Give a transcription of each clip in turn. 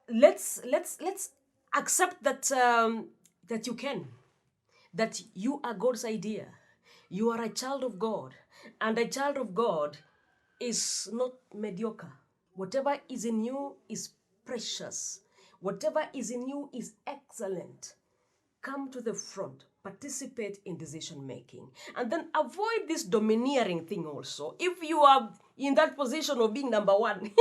let's accept that that you can, that you are God's idea. You are a child of God, and a child of God is not mediocre. Whatever is in you is precious. Whatever is in you is excellent. Come to the front, participate in decision making, and then avoid this domineering thing also. If you are in that position of being number one,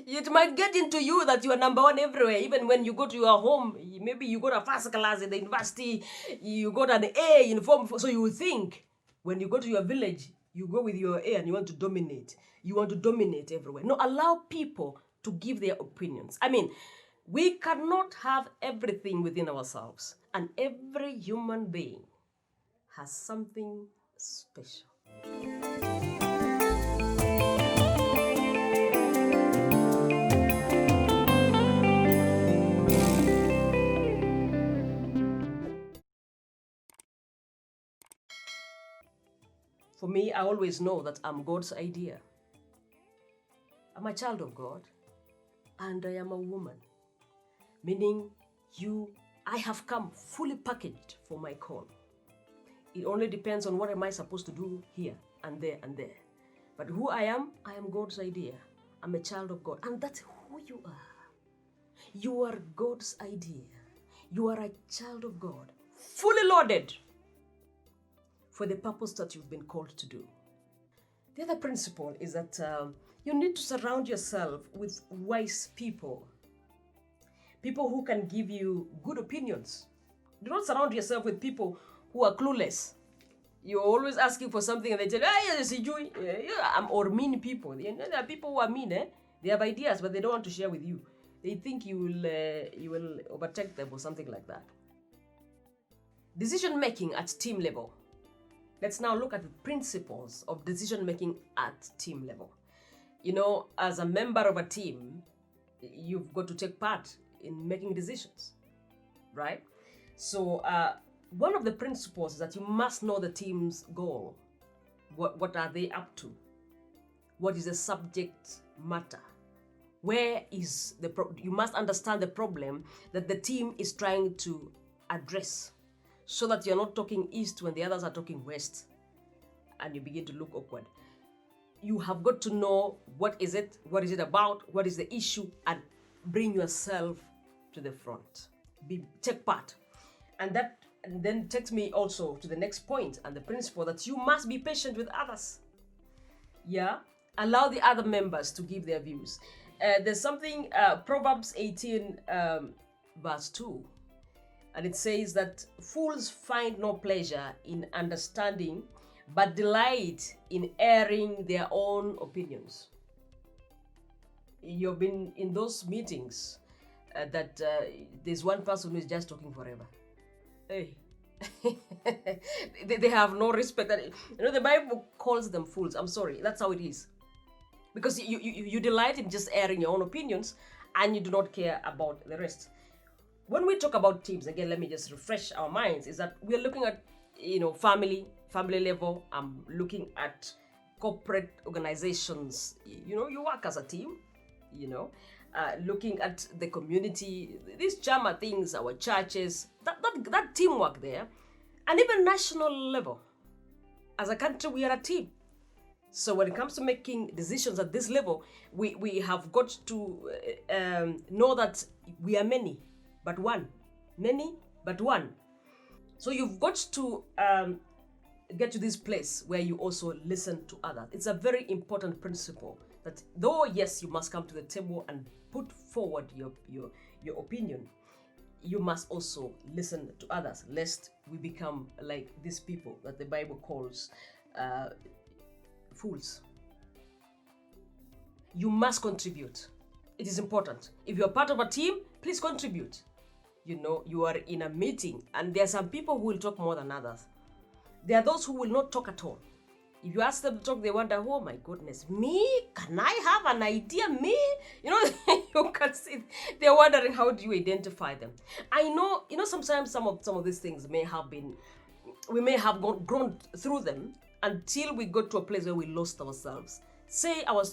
it might get into you that you are number one everywhere. Even when you go to your home, maybe you got a first class in the university, you got an A in form, so you think when you go to your village, you go with your A and you want to dominate. You want to dominate everywhere. No, allow people to give their opinions. I mean, we cannot have everything within ourselves, and every human being has something special. For me, I always know that I'm God's idea. I'm a child of God, and I am a woman. Meaning, I have come fully packaged for my call. It only depends on what am I supposed to do here and there and there. But who I am God's idea. I'm a child of God, and that's who you are. You are God's idea. You are a child of God, fully loaded for the purpose that you've been called to do. The other principle is that you need to surround yourself with wise people. People who can give you good opinions. Do not surround yourself with people who are clueless. You're always asking for something and they tell you, or mean people. There are people who are mean, They have ideas, but they don't want to share with you. They think you will overtake them or something like that. Decision making at team level. Let's now look at the principles of decision making at team level. As a member of a team, you've got to take part in making decisions, right? So one of the principles is that you must know the team's goal. What are they up to? What is the subject matter? Where is you must understand the problem that the team is trying to address, so that you're not talking east when the others are talking west and you begin to look awkward. You have got to know what is it about, what is the issue, and bring yourself to the front. Take part. And then takes me also to the next point and the principle that you must be patient with others. Yeah? Allow the other members to give their views. There's something, Proverbs 18 verse 2, and it says that fools find no pleasure in understanding, but delight in airing their own opinions. You've been in those meetings that there's one person who is just talking forever. Hey. they have no respect. The Bible calls them fools. I'm sorry, that's how it is. Because you delight in just airing your own opinions and you do not care about the rest. When we talk about teams, again, let me just refresh our minds, is that we're looking at, family level. I'm looking at corporate organizations. You work as a team, looking at the community, these charmer things, our churches, that teamwork there, and even national level. As a country, we are a team. So when it comes to making decisions at this level, we have got to know that we are many, but one. Many, but one. So you've got to get to this place where you also listen to others. It's a very important principle that though, yes, you must come to the table and put forward your opinion, you must also listen to others, lest we become like these people that the Bible calls fools. You must contribute. It is important. If you're part of a team, please contribute. You are in a meeting and there are some people who will talk more than others. There are those who will not talk at all. If you ask them to talk, they wonder, oh my goodness, me? Can I have an idea? Me? You can see they're wondering, how do you identify them? I know, sometimes some of these things we may have grown through them until we got to a place where we lost ourselves. Say our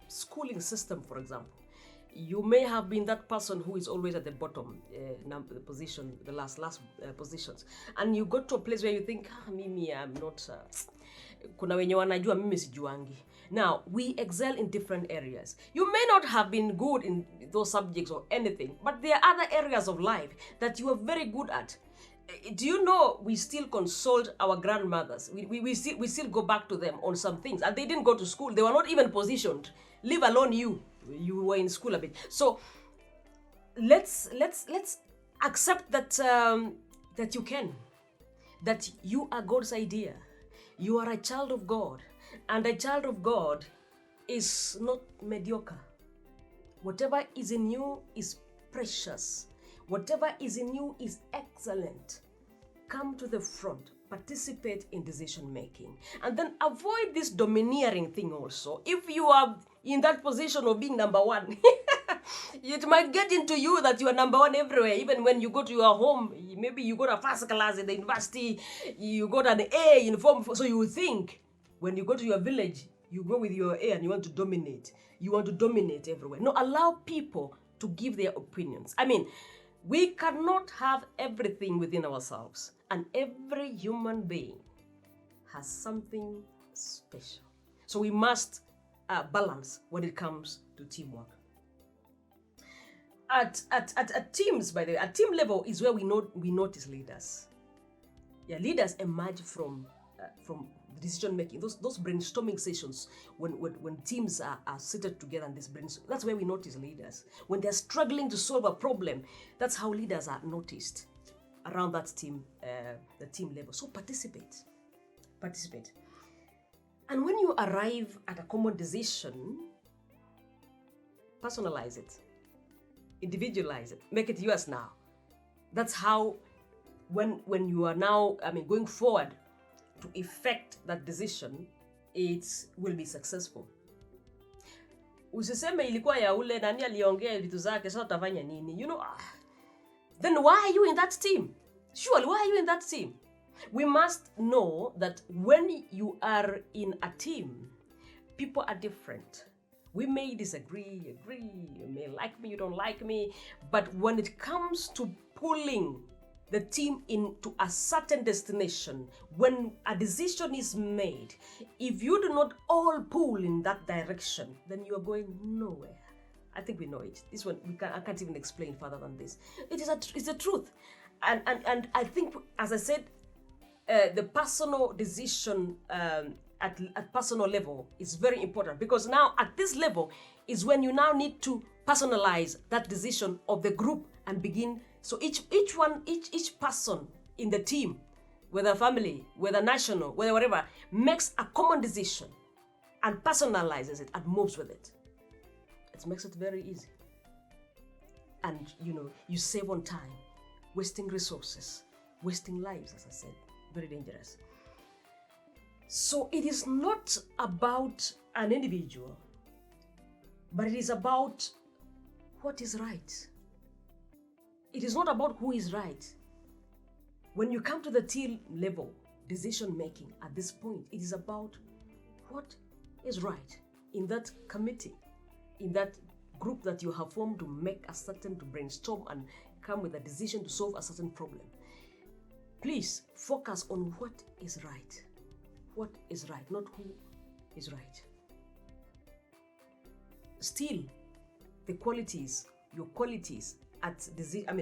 schooling system, for example. You may have been that person who is always at the bottom position, the last positions, and you got to a place where you think, mimi I'm not kuna wenye wanajua mimi sijuangi. Now, we excel in different areas. You may not have been good in those subjects or anything, but there are other areas of life that you are very good at. Do you know we still consult our grandmothers? We still go back to them on some things, and they didn't go to school. They were not even positioned, leave alone you were in school a bit. So let's accept that that you can, that you are God's idea. You are a child of God, and a child of God is not mediocre. Whatever is in you is precious. Whatever is in you is excellent. Come to the front, participate in decision making, and then avoid this domineering thing also. If you are in that position of being number one, it might get into you that you are number one everywhere. Even when you go to your home, maybe you got a first class in the university, you got an A in form, so you think when you go to your village, you go with your A and you want to dominate. You want to dominate everywhere. No, allow people to give their opinions. I mean, we cannot have everything within ourselves, and every human being has something special. So we must balance when it comes to teamwork. At teams, by the way, at team level is where we notice leaders. Yeah, leaders emerge from decision making. Those brainstorming sessions when teams are seated together and this brainstorm. That's where we notice leaders. When they're struggling to solve a problem, that's how leaders are noticed around that team, the team level. So participate. And when you arrive at a common decision, personalize it, individualize it, make it yours now. That's how when you are now, going forward to effect that decision, it will be successful. Usiseme ilikuwa ya ule nani aliongea vitu zake sasa utafanya nini? Then why are you in that team? Surely, why are you in that team? We must know that when you are in a team, people are different. We may disagree, agree, you may like me, you don't like me, but when it comes to pulling the team into a certain destination, when a decision is made, if you do not all pull in that direction, then you are going nowhere. I think we know it. This one, I can't even explain further than this. It's a truth. And I think, as I said, the personal decision at personal level is very important, because now at this level is when you now need to personalize that decision of the group and begin. So each person in the team, whether family, whether national, whether whatever, makes a common decision and personalizes it and moves with it. It makes it very easy. And you save on time, wasting resources, wasting lives, as I said, very dangerous. So it is not about an individual, but it is about what is right. It is not about who is right. When you come to the team level, decision making at this point, it is about what is right in that committee, in that group that you have formed to brainstorm and come with a decision to solve a certain problem. Please focus on what is right. What is right, not who is right. Still, the qualities, your qualities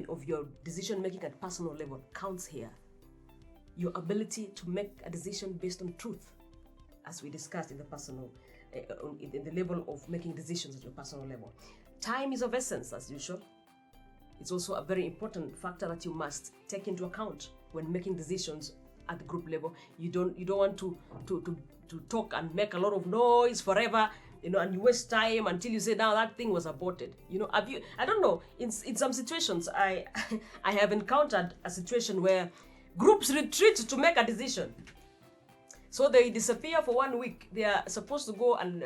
of your decision making at personal level counts here. Your ability to make a decision based on truth, as we discussed in the personal, in the level of making decisions at your personal level. Time is of essence, as usual. It's also a very important factor that you must take into account when making decisions at the group level. You don't want to talk and make a lot of noise forever, and you waste time until you say, now that thing was aborted. I don't know, in some situations, I have encountered a situation where groups retreat to make a decision. So they disappear for 1 week. They are supposed to go and,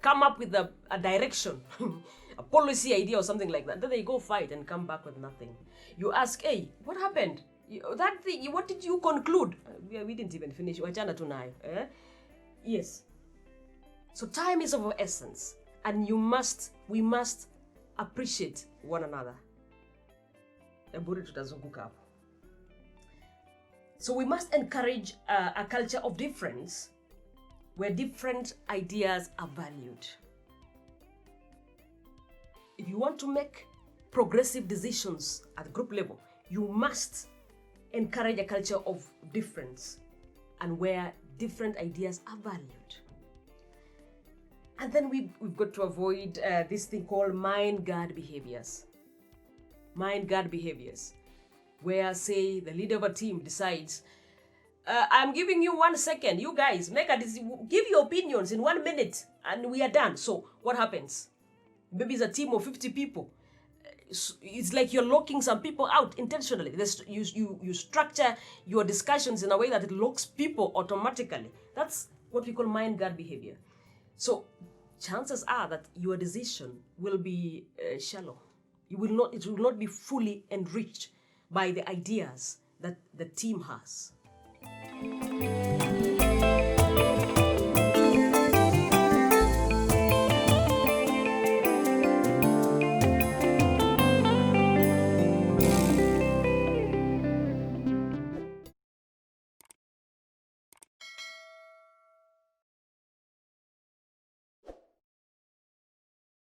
come up with a direction, a policy idea or something like that. Then they go fight and come back with nothing. You ask, hey, what happened? That thing, what did you conclude? We didn't even finish. Yes. So time is of essence, and we must appreciate one another. Eburi tutazunguka hapo. So we must encourage a culture of difference where different ideas are valued. If you want to make progressive decisions at group level, you must encourage a culture of difference and where different ideas are valued. And then we've got to avoid this thing called mind guard behaviors. Mind guard behaviors, where, say, the leader of a team decides, I'm giving you 1 second. You guys give your opinions in 1 minute and we are done. So what happens? Maybe it's a team of 50 people. It's like you're locking some people out intentionally. You structure your discussions in a way that it locks people automatically. That's what we call mind guard behavior. So chances are that your decision will be shallow. It will not be fully enriched by the ideas that the team has.